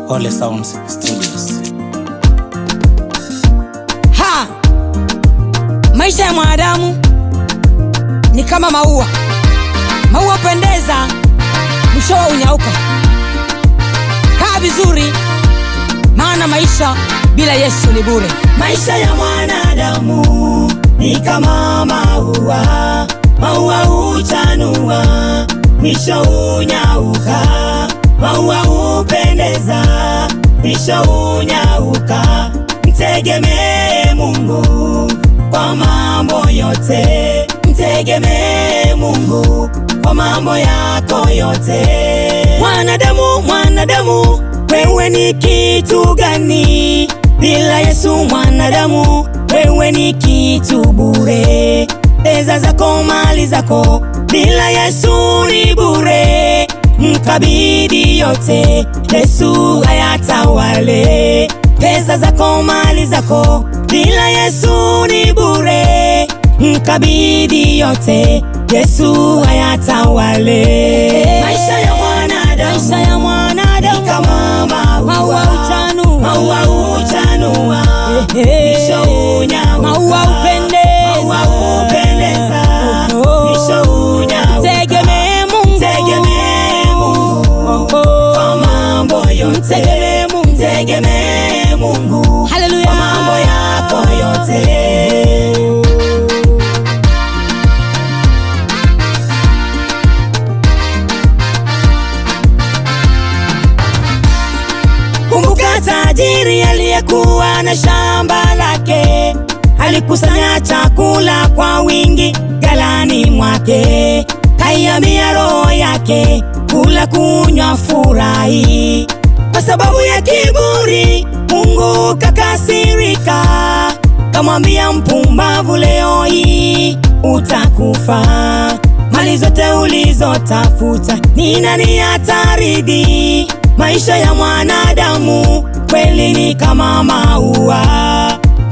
Ole Sounds Studios. Maisha ya mwanadamu ni kama maua. Maua pendeza, mwishowe unyauka. Kaa vizuri, maana maisha bila Yesu ni bure. Maisha ya mwanadamu ni kama maua. Maua huchanua, mwisho unyauka. Maua hupendeza, mwisho unyauka. Mtegemee Mungu kwa mambo yote. Mtegemee Mungu kwa mambo yako yote. Mwanadamu, wewe ni kitu gani? Bila Yesu mwanadamu, wewe ni kitu bure. Pesa zako, mali zako, bila Yesu ni bure. Mkabidhi yote, Yesu ayatawale. Pesa zako, mali zako, bila Yesu ni bure. Mkabidhi yote, Yesu ayatawale. Maisha ya mwanadamu ni kama maua huchanua, mwisho unyauka. Maua hupendeza, mwisho unyauka. Mtegemee Mungu kwa mambo yote. Mtegemee Mungu kwa mambo yako yote. Kumbuka tajiri aliyekuwa na shamba lake, alikusanya chakula kwa wingi ghalani mwake. Kaiambia roho yake, kula, kunywa, furahi. Kwa sababu ya kiburi Mungu kakasirika, kamwambia mpumbavu, leo hii utakufa. Mali zote ulizotafuta ni nani ataridhi? Maisha ya mwanadamu kweli ni kama maua.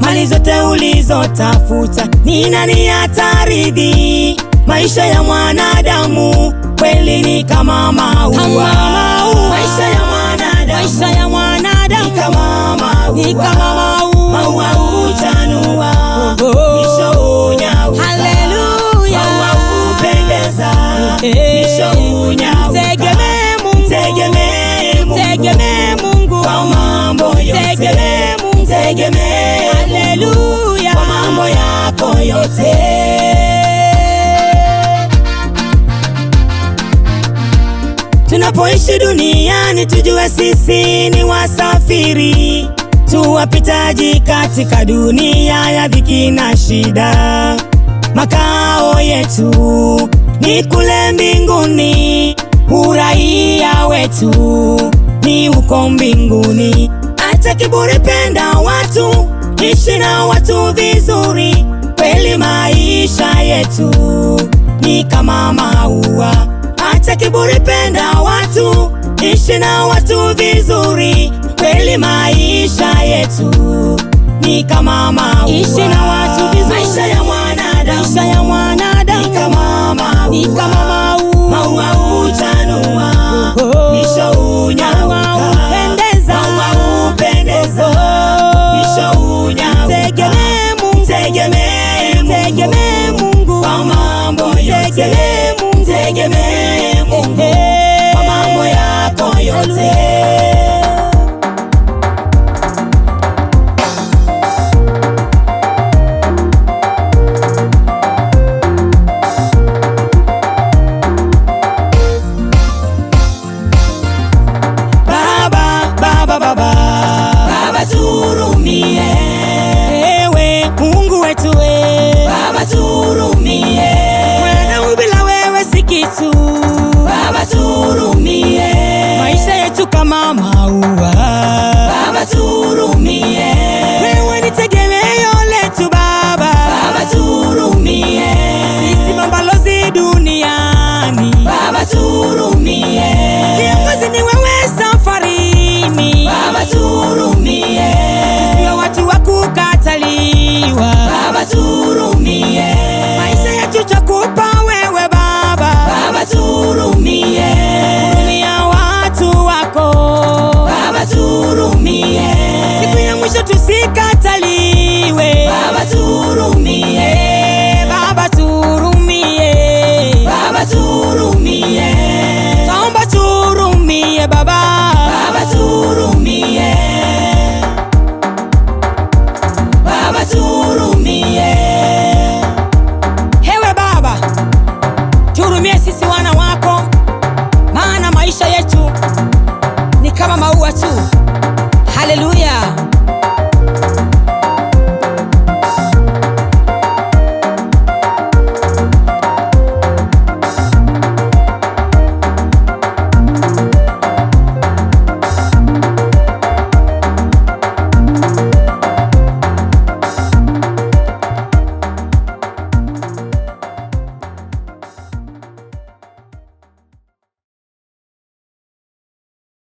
Mali zote ulizotafuta ni nani ataridhi? Maisha ya mwanadamu kweli ni kama maua. Maisha ya mwanadamu ni kama maua. Maua huchanua, mwisho unyauka. Haleluya. Maua hupendeza, mwisho unyauka. Mtegemee Mungu kwa mambo yote. Mtegemee haleluya kwa mambo yako yote. Tunapoishi duniani tujue sisi ni wasafiri, tuwapitaji katika dunia ya dhiki na shida. Makao yetu ni kule mbinguni, uraia wetu ni uko mbinguni. Acha kiburi, penda watu, ishi na watu vizuri. Kweli maisha yetu ni kama maua. Acha kiburi, penda watu, ishi na watu vizuri. Kweli maisha yetu ni kama maua. Ishi na watu vizuri. Maisha ya mwanadamu ni kama maua. Maua huchanua, mwisho unyauka. Maua hupendeza, mwisho unyauka. Mtegemee Mungu kwa mambo yote. Mtegemee Mungu kwa mambo yako yote. Baba tuhurumie, ewe Mungu wetu, Baba tuhurumie. Mwanadamu bila wewe si kitu, Baba tuhurumie. Maisha yetu kama maua, Baba tuhurumie. Wewe ni tegemeo letu Baba, Baba tuhurumie. Sisi mabalozi duniani, Baba tuhurumie. Kiongozi ni wewe safarini, Baba tuhurumie. Sio watu wa kukataliwa, Baba tuhurumie. Maisha yetu tutakupa wewe Baba, Baba tuhurumie. Hurumia watu wako Baba tuhurumie. mwisho tusikataliwe. Baba tuhurumie, Baba tuhurumie, Baba tuhurumie, taomba tuhurumie Baba, Baba tuhurumie, Baba tuhurumie. Hewe Baba, tuhurumie sisi wana wako, maana maisha yetu ni kama maua tu. Haleluya.